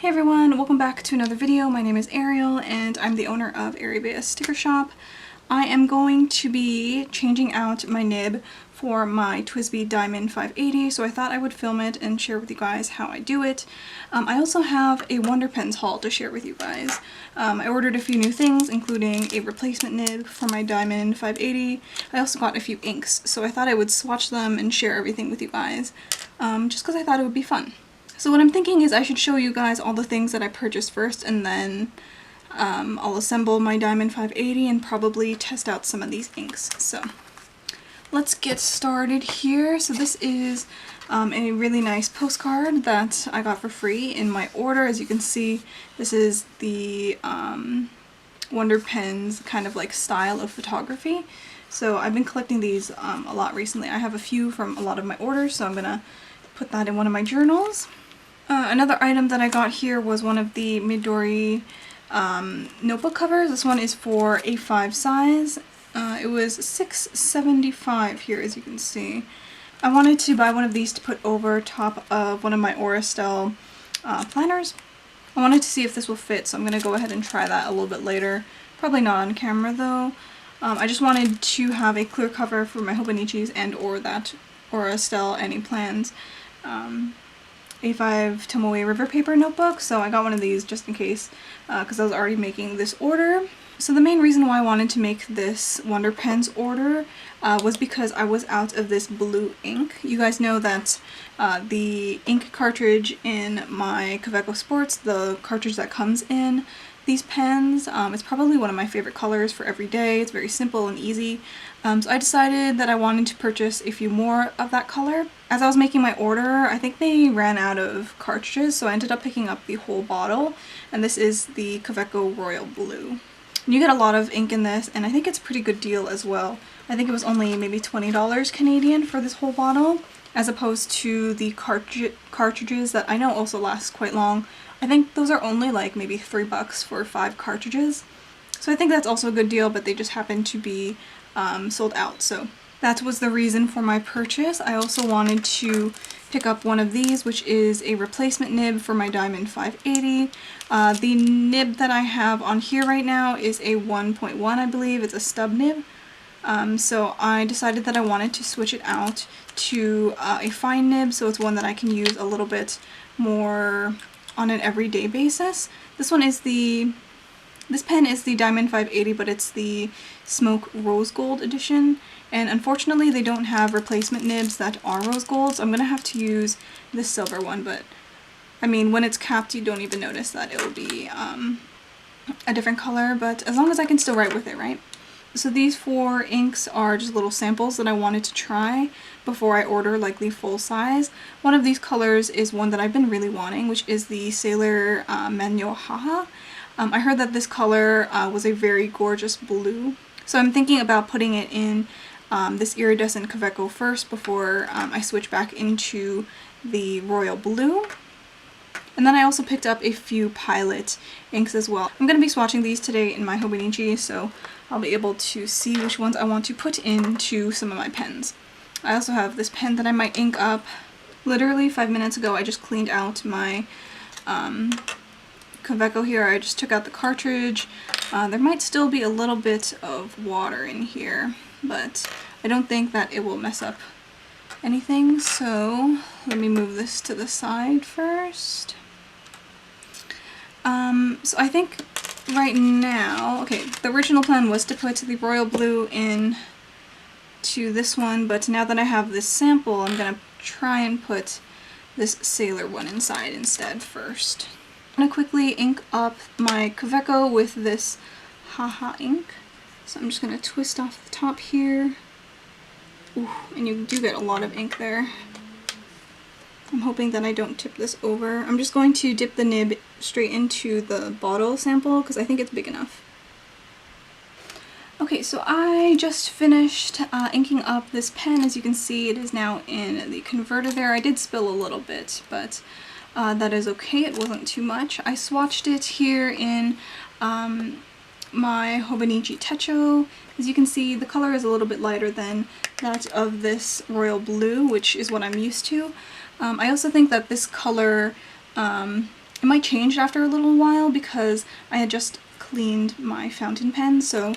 Hey everyone, welcome back to another video. My name is Ariel and I'm the owner of Ariebea Sticker Shop. I am going to be changing out my nib for my Twsbi Diamond 580, so I thought I would film it and share with you guys how I do it. I also have a Wonder Pens haul to share with you guys. I ordered a few new things, including a replacement nib for my Diamond 580. I also got a few inks, so I thought I would swatch them and share everything with you guys, just because I thought it would be fun. So what I'm thinking is I should show you guys all the things that I purchased first, and then I'll assemble my Diamond 580 and probably test out some of these inks. So let's get started here. So this is a really nice postcard that I got for free in my order. As you can see, this is the Wonder Pens kind of like style of photography. So I've been collecting these a lot recently. I have a few from a lot of my orders, so I'm gonna put that in one of my journals. Another item that I got here was one of the Midori notebook covers. This one is for A5 size. It was $6.75 here, as you can see. I wanted to buy one of these to put over top of one of my Aurastel planners. I wanted to see if this will fit, so I'm going to go ahead and try that a little bit later. Probably not on camera though. I just wanted to have a clear cover for my Hobonichis and or that Aurastel Any Plans A5 Tomoe River Paper notebook, so I got one of these just in case because I was already making this order. So the main reason why I wanted to make this Wonder Pens order was because I was out of this blue ink. You guys know that the ink cartridge in my Kaweco Sports, the cartridge that comes in these pens, it's probably one of my favorite colors for every day. It's very simple and easy. So I decided that I wanted to purchase a few more of that color. As I was making my order, I think they ran out of cartridges, so I ended up picking up the whole bottle, and this is the Kaweco Royal Blue. And you get a lot of ink in this, and I think it's a pretty good deal as well. I think it was only maybe $20 Canadian for this whole bottle, as opposed to the cartridges that I know also last quite long. I think those are only like maybe $3 for 5 cartridges. So I think that's also a good deal, but they just happen to be sold out. So that was the reason for my purchase. I also wanted to pick up one of these, which is a replacement nib for my Diamond 580. The nib that I have on here right now is a 1.1, I believe. It's a stub nib. So I decided that I wanted to switch it out to a fine nib, so it's one that I can use a little bit more on an everyday basis. This pen is the Diamond 580, but it's the Smoke Rose Gold edition, and unfortunately they don't have replacement nibs that are rose gold, so I'm gonna have to use this silver one, but I mean, when it's capped you don't even notice that it'll be a different color, but as long as I can still write with it, right? So these 4 inks are just little samples that I wanted to try before I order like the full size. One of these colors is one that I've been really wanting, which is the Sailor Manyo Haha. I heard that this color was a very gorgeous blue, so I'm thinking about putting it in this iridescent Kaweco first before I switch back into the royal blue. And then I also picked up a few Pilot inks as well. I'm going to be swatching these today in my Hobonichi, so I'll be able to see which ones I want to put into some of my pens. I also have this pen that I might ink up. Literally 5 minutes ago I just cleaned out my Kaweco here. I just took out the cartridge. There might still be a little bit of water in here, but I don't think that it will mess up anything, so let me move this to the side first. So I think right now, okay, the original plan was to put the royal blue in to this one, but now that I have this sample, I'm gonna try and put this Sailor one inside instead first. I'm gonna quickly ink up my Kaweco with this Haha ink. So I'm just gonna twist off the top here. Ooh, and you do get a lot of ink there. I'm hoping that I don't tip this over. I'm just going to dip the nib straight into the bottle sample because I think it's big enough. Okay, so I just finished inking up this pen. As you can see, it is now in the converter there. I did spill a little bit, but that is okay. It wasn't too much. I swatched it here in my Hobonichi Techo. As you can see, the color is a little bit lighter than that of this royal blue, which is what I'm used to. I also think that this color It might change after a little while because I had just cleaned my fountain pen, so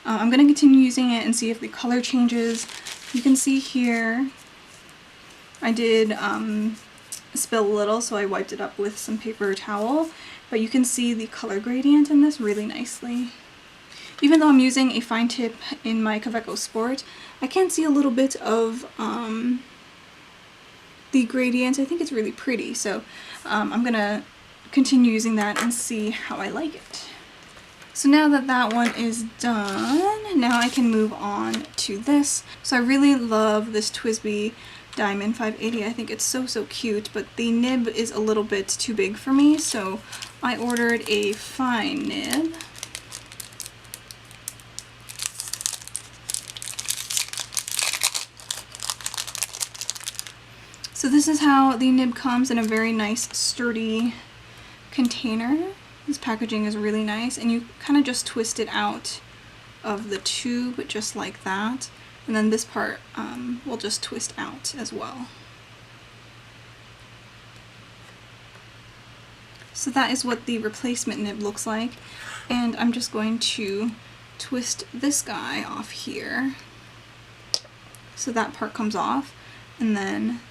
I'm going to continue using it and see if the color changes. You can see here I did spill a little, so I wiped it up with some paper towel, but you can see the color gradient in this really nicely. Even though I'm using a fine tip in my Kaweco Sport, I can see a little bit of the gradient. I think it's really pretty, so I'm gonna continue using that and see how I like it. So now that that one is done, now I can move on to this. So I really love this Twsbi Diamond 580. I think it's so cute, but the nib is a little bit too big for me, so I ordered a fine nib. So this is how the nib comes, in a very nice sturdy container. This packaging is really nice, and you kind of just twist it out of the tube just like that, and then this part will just twist out as well. So that is what the replacement nib looks like, and I'm just going to twist this guy off here so that part comes off, and then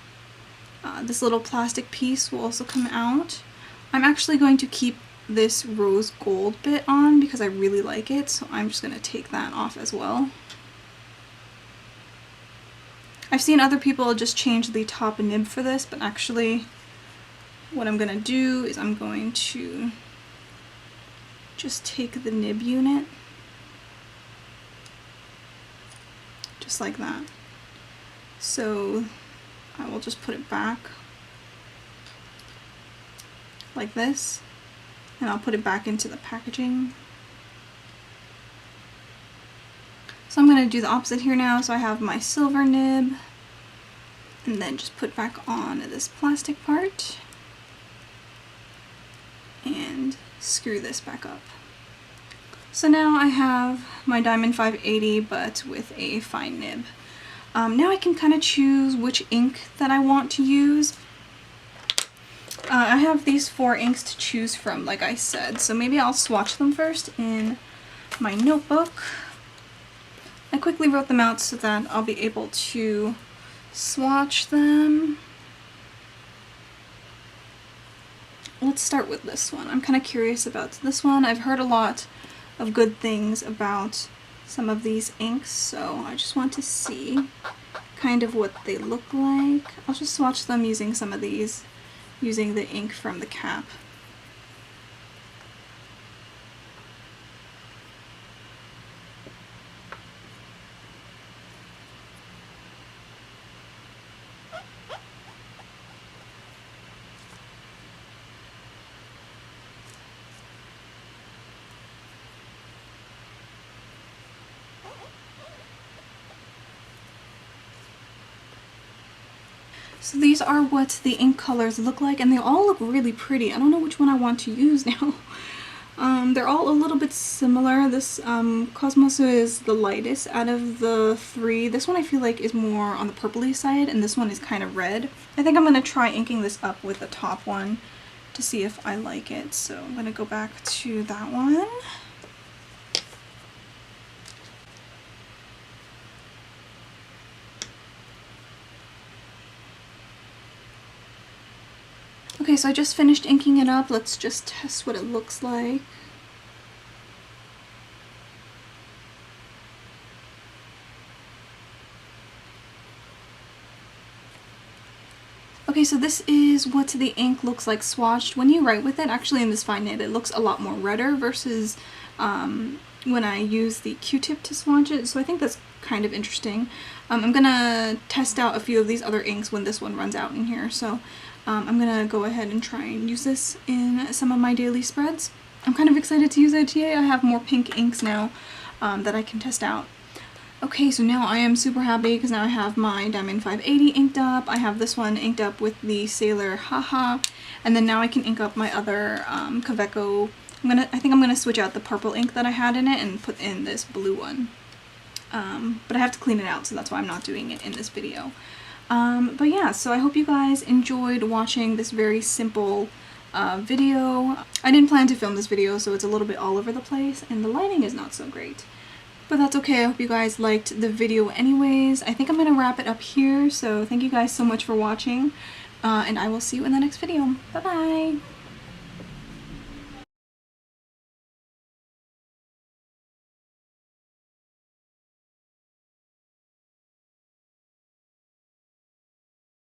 this little plastic piece will also come out. I'm actually going to keep this rose gold bit on because I really like it, so I'm just going to take that off as well. I've seen other people just change the top nib for this, but actually what I'm going to do is I'm going to just take the nib unit just like that. So I will just put it back like this, and I'll put it back into the packaging. So I'm going to do the opposite here now. So I have my silver nib, and then just put back on this plastic part and screw this back up. So now I have my Diamond 580 but with a fine nib. Now I can kind of choose which ink that I want to use. I have these 4 inks to choose from, like I said, so maybe I'll swatch them first in my notebook. I quickly wrote them out so that I'll be able to swatch them. Let's start with this one. I'm kind of curious about this one. I've heard a lot of good things about some of these inks, so I just want to see kind of what they look like. I'll just swatch them using some of these, using the ink from the cap. So these are what the ink colors look like, and they all look really pretty. I don't know which one I want to use now. They're all a little bit similar. This Cosmos is the lightest out of the 3. This one I feel like is more on the purpley side, and this one is kind of red. I think I'm going to try inking this up with the top one to see if I like it. So I'm going to go back to that one. Okay, so I just finished inking it up. Let's just test what it looks like. Okay, so this is what the ink looks like swatched. When you write with it, actually in this fine nib, it looks a lot more redder versus when I use the Q-tip to swatch it, so I think that's kind of interesting. I'm gonna test out a few of these other inks when this one runs out in here, so I'm gonna go ahead and try and use this in some of my daily spreads. I'm kind of excited to use ITA. I have more pink inks now that I can test out. Okay, so now I am super happy because now I have my Diamond 580 inked up. I have this one inked up with the Sailor Haha, and then now I can ink up my other Kaweco. I think I'm gonna switch out the purple ink that I had in it and put in this blue one. But I have to clean it out, so that's why I'm not doing it in this video. But yeah, so I hope you guys enjoyed watching this very simple video. I didn't plan to film this video, so it's a little bit all over the place and the lighting is not so great. But that's okay. I hope you guys liked the video anyways. I think I'm gonna wrap it up here, so thank you guys so much for watching, and I will see you in the next video. Bye bye!